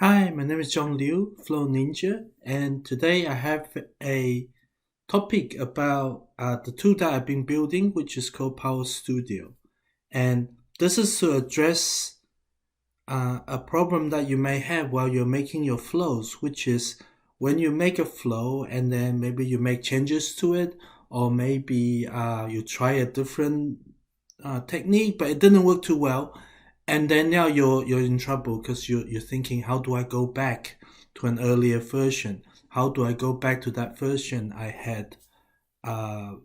Hi, my name is John Liu, Flow Ninja, and today I have a topic about the tool that I've been building, which is called Power Studio. And this is to address a problem that you may have while you're making your flows, which is when you make a flow and then maybe you make changes to it, or maybe you try a different technique, but it didn't work too well, and then now you're in trouble because you're thinking, how do I go back to an earlier version? How do I go back to that version I had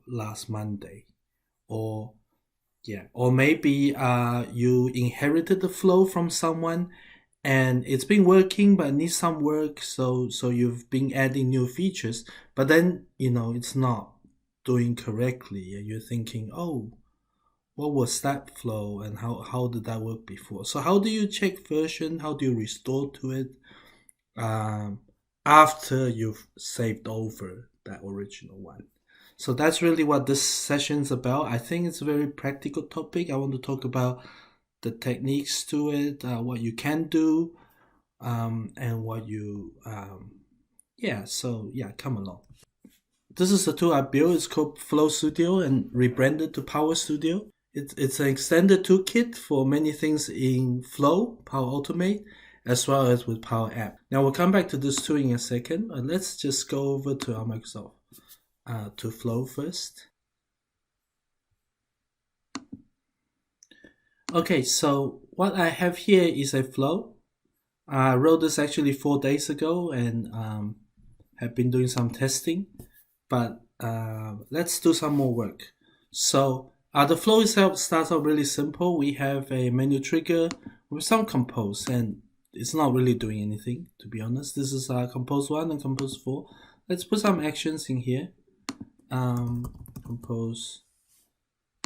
last Monday? Or yeah, or maybe you inherited the flow from someone and it's been working but it needs some work, so you've been adding new features, but then it's not doing correctly and you're thinking, oh, what was that flow and how did that work before? So how do you check version? How do you restore to it um, after you've saved over that original one? So that's really what this session's about. I think it's a very practical topic. I want to talk about the techniques to it, what you can do, and what you yeah. So yeah, come along. This is the tool I built. It's called Flow Studio and rebranded to Power Studio. It's an extended toolkit for many things in Flow, Power Automate, as well as with Power App. Now we'll come back to this tool in a second. Let's just go over to our Microsoft to Flow first. Okay, so what I have here is a flow. I wrote this actually 4 days ago and have been doing some testing, but let's do some more work. So the flow itself starts out really simple. We have a menu trigger with some compose, and it's not really doing anything, to be honest. This is compose 1 and compose 4. Let's put some actions in here. Compose.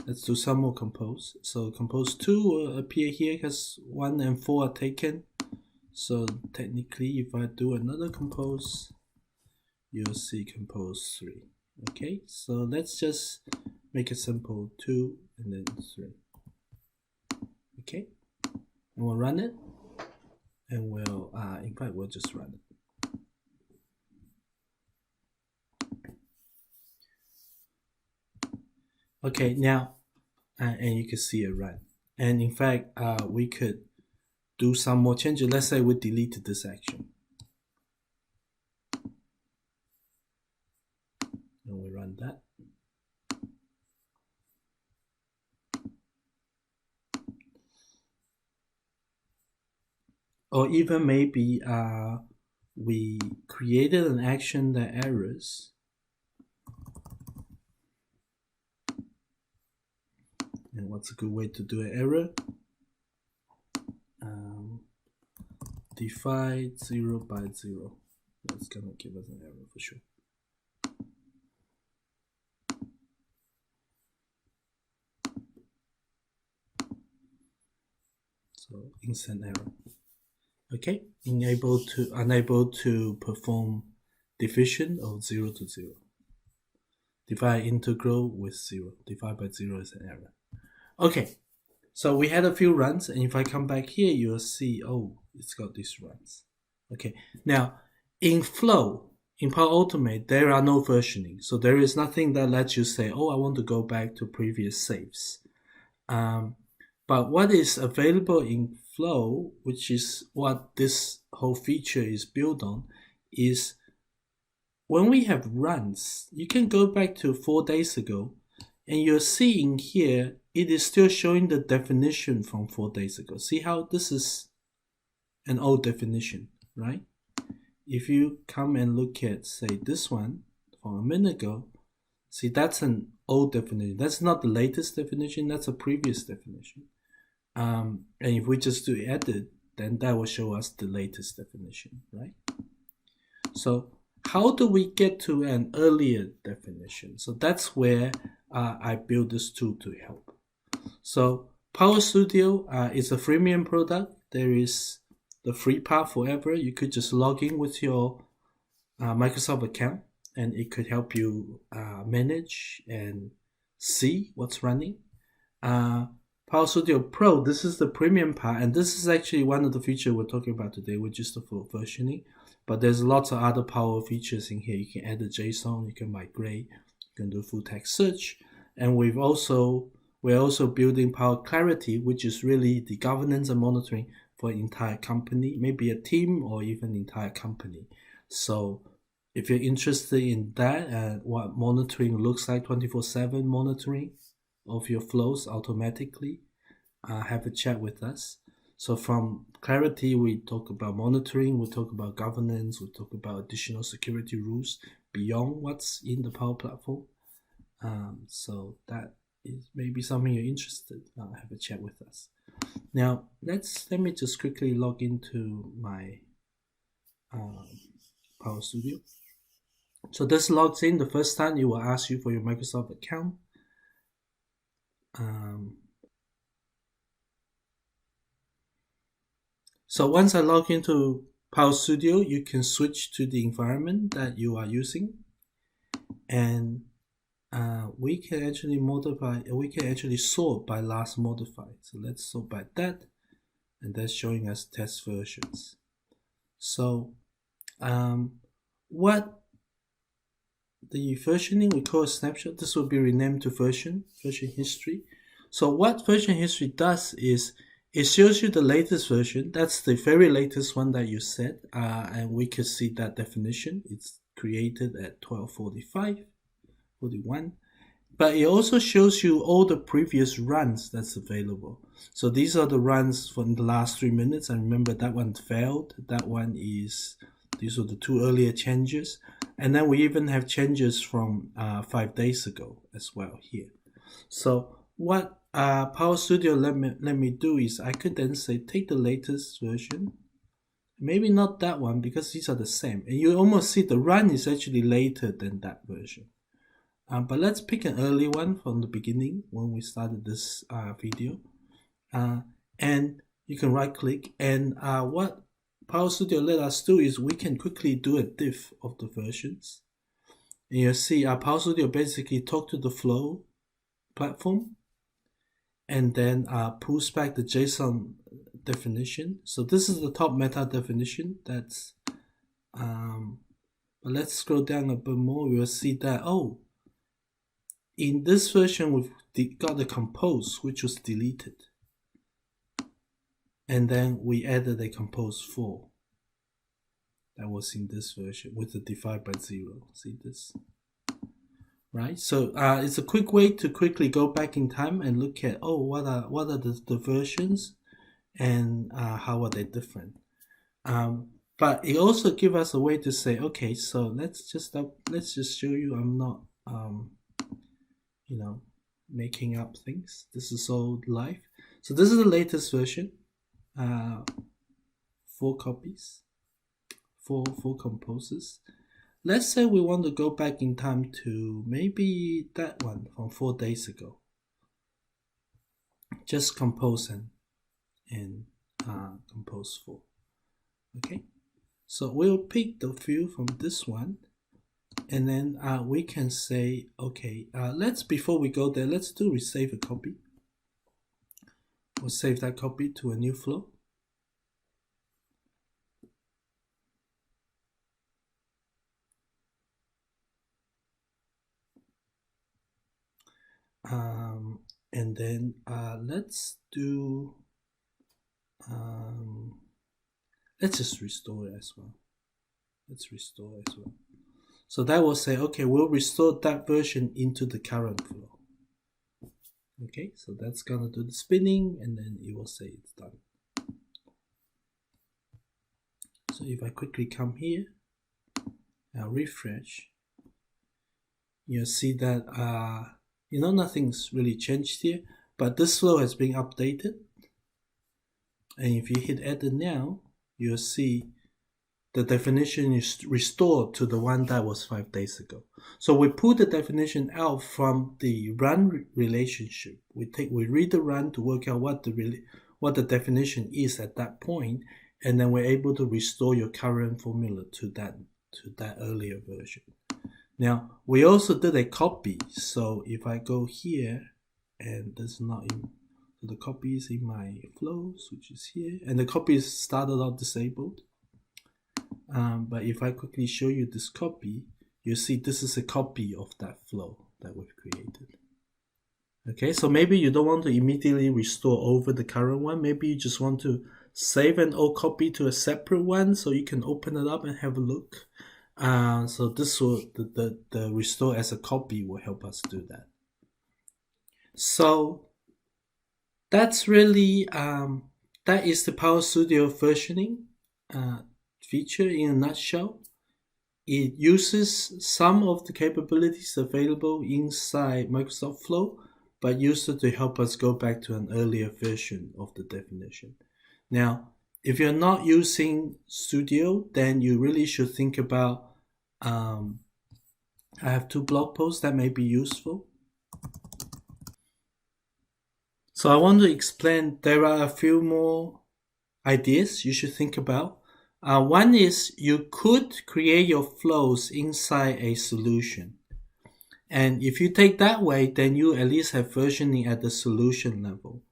Let's do some more compose. So compose 2 will appear here because 1 and 4 are taken. So technically, if I do another compose, you'll see compose 3. Okay, so let's just make it simple, 2 and then 3. Okay, and we'll run it, and we'll in fact we'll just run it. Okay, now and you can see it run, and in fact we could do some more changes. Let's say we deleted this action and we run that. Or even maybe we created an action that errors. And what's a good way to do an error? Divide 0 by 0. That's gonna give us an error for sure. So instant error. Okay, unable to perform division of 0 to 0. Divide integral with 0. Divide by 0 is an error. Okay, so we had a few runs, and if I come back here, you'll see, oh, it's got these runs. Okay, now in Flow, in Power Automate, there are no versioning. So there is nothing that lets you say, oh, I want to go back to previous saves. But what is available in Flow, which is what this whole feature is built on, is when we have runs, you can go back to 4 days ago, and you're seeing here, it is still showing the definition from 4 days ago. See how this is an old definition, right? If you come and look at, say, this one from a minute ago, see, that's an old definition. That's not the latest definition, that's a previous definition. And if we just do edit, then that will show us the latest definition, right? So how do we get to an earlier definition? So that's where I built this tool to help. So Power Studio is a freemium product. There is the free part forever. You could just log in with your Microsoft account, and it could help you manage and see what's running. Power Power Studio Pro, this is the premium part, and this is actually one of the features we're talking about today, which is the full versioning. But there's lots of other power features in here. You can add the JSON, you can migrate, you can do full text search, and we're also building Power Clarity, which is really the governance and monitoring for an entire company, maybe a team or even an entire company. So if you're interested in that and what monitoring looks like, 24/7 monitoring of your flows automatically, have a chat with us. So from Clarity, we talk about monitoring, we talk about governance, we talk about additional security rules beyond what's in the Power Platform. So that is maybe something you're interested in. Have a chat with us. Now let me just quickly log into my Power Studio. So this logs in. The first time it will ask you for your Microsoft account. So once I log into Power Studio, you can switch to the environment that you are using, and we can actually sort by last modified. So let's sort by that, and that's showing us test versions. So what the versioning we call a snapshot, this will be renamed to version history. So what version history does is it shows you the latest version. That's the very latest one that you set, and we can see that definition. It's created at 12:45:41, but it also shows you all the previous runs that's available. So these are the runs from the last 3 minutes. And remember, that one failed. That one is, these are the 2 earlier changes. And then we even have changes from 5 days ago as well here. So what Power Studio let me do is I could then say take the latest version, maybe not that one because these are the same, and you almost see the run is actually later than that version. But let's pick an early one from the beginning when we started this video, and you can right click, and what Power Studio let us do is we can quickly do a diff of the versions. And you'll see Power Studio basically talk to the Flow platform and then pulls back the JSON definition. So this is the top meta definition. That's but let's scroll down a bit more. We'll see that in this version we've got the compose, which was deleted, and then we added a compose 4 that was in this version with the divide by 0. See this? Right, so it's a quick way to quickly go back in time and look at what are the versions and how are they different. But it also gives us a way to say, okay, so let's just show you. I'm not making up things. This is all live. So this is the latest version. 4 copies, 4 composes. Let's say we want to go back in time to maybe that one from 4 days ago. Just compose and compose 4. Okay, so we'll pick the view from this one, and then we can say, okay, before we go there, let's save a copy. We'll save that copy to a new flow. And then let's just restore it as well. So that will say, okay, we'll restore that version into the current flow. Okay, so that's gonna do the spinning, and then it will say it's done. So if I quickly come here, I'll refresh, you'll see that nothing's really changed here, but this flow has been updated. And if you hit edit now, you'll see the definition is restored to the one that was 5 days ago. So we pull the definition out from the run relationship. We read the run to work out what the definition is at that point, and then we're able to restore your current formula to that earlier version. Now we also did a copy. So if I go here, and this is not in the copy is in my flows, which is here, and the copy is started out disabled. But if I quickly show you this copy, you see this is a copy of that flow that we've created. Okay, so maybe you don't want to immediately restore over the current one. Maybe you just want to save an old copy to a separate one so you can open it up and have a look. So this will the restore as a copy will help us do that. So that's really that is the Power Studio versioning feature in a nutshell. It uses some of the capabilities available inside Microsoft Flow, but used it to help us go back to an earlier version of the definition. Now, if you're not using Studio, then you really should think about, I have 2 blog posts that may be useful. So I want to explain, there are a few more ideas you should think about. One is you could create your flows inside a solution. And if you take that way, then you at least have versioning at the solution level.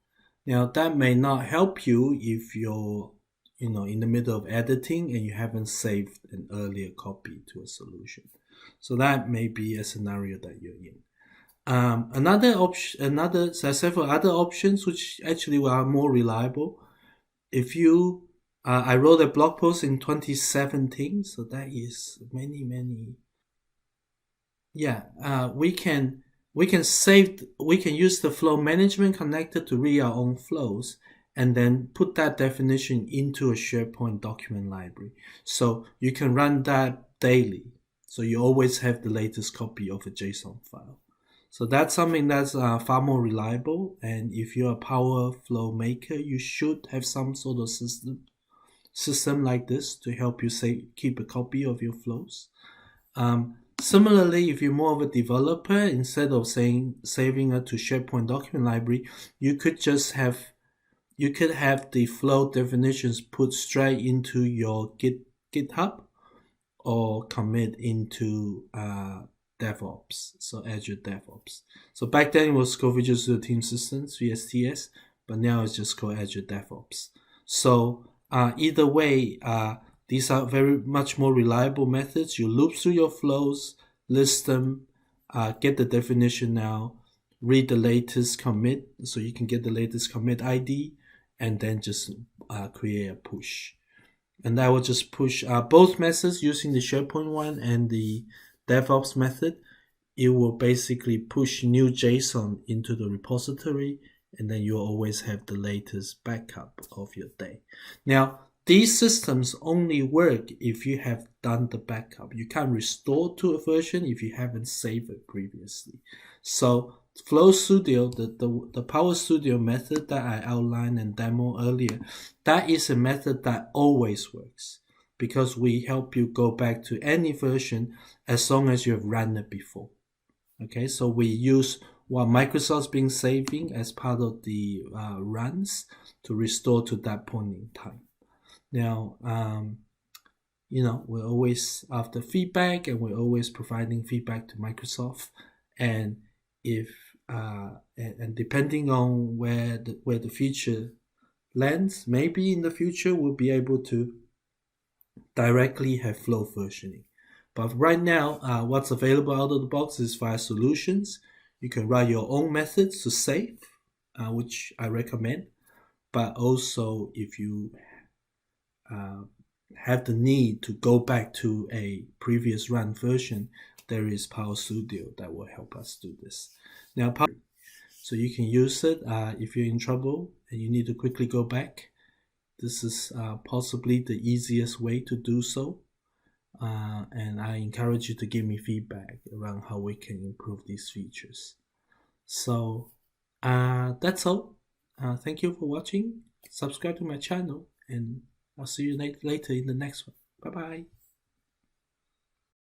Now, that may not help you if you're in the middle of editing and you haven't saved an earlier copy to a solution. So that may be a scenario that you're in. Another option, there are several other options which actually are more reliable. If you, I wrote a blog post in 2017, so that is many. Yeah, we can use the flow management connector to read our own flows and then put that definition into a SharePoint document library. So you can run that daily. So you always have the latest copy of a JSON file. So that's something that's far more reliable. And if you're a Power Flow maker, you should have some sort of system like this to help you keep a copy of your flows. Similarly, if you're more of a developer, instead of saving it to SharePoint document library, you could have the flow definitions put straight into your GitHub or commit into DevOps, so Azure DevOps. So back then it was called Visual Studio Team Systems, VSTS, but now it's just called Azure DevOps. So either way, these are very much more reliable methods. You loop through your flows, list them, get the definition now, read the latest commit, so you can get the latest commit ID, and then just create a push. And I will just push both methods using the SharePoint one and the DevOps method. It will basically push new JSON into the repository, and then you'll always have the latest backup of your day. Now, these systems only work if you have done the backup. You can't restore to a version if you haven't saved it previously. So Flow Studio, the Power Studio method that I outlined and demo earlier, that is a method that always works because we help you go back to any version as long as you have run it before. Okay, so we use what Microsoft's been saving as part of the runs to restore to that point in time. Now, we're always after feedback, and we're always providing feedback to Microsoft. And if and depending on where the future lands, maybe in the future we'll be able to directly have flow versioning. But right now, what's available out of the box is via solutions. You can write your own methods to save, which I recommend. But also, if you have the need to go back to a previous run version, there is Power Studio that will help us do this. Now, so you can use it if you're in trouble and you need to quickly go back. This is possibly the easiest way to do so. And I encourage you to give me feedback around how we can improve these features. So that's all. Thank you for watching. Subscribe to my channel, and I'll see you later in the next one. Bye-bye.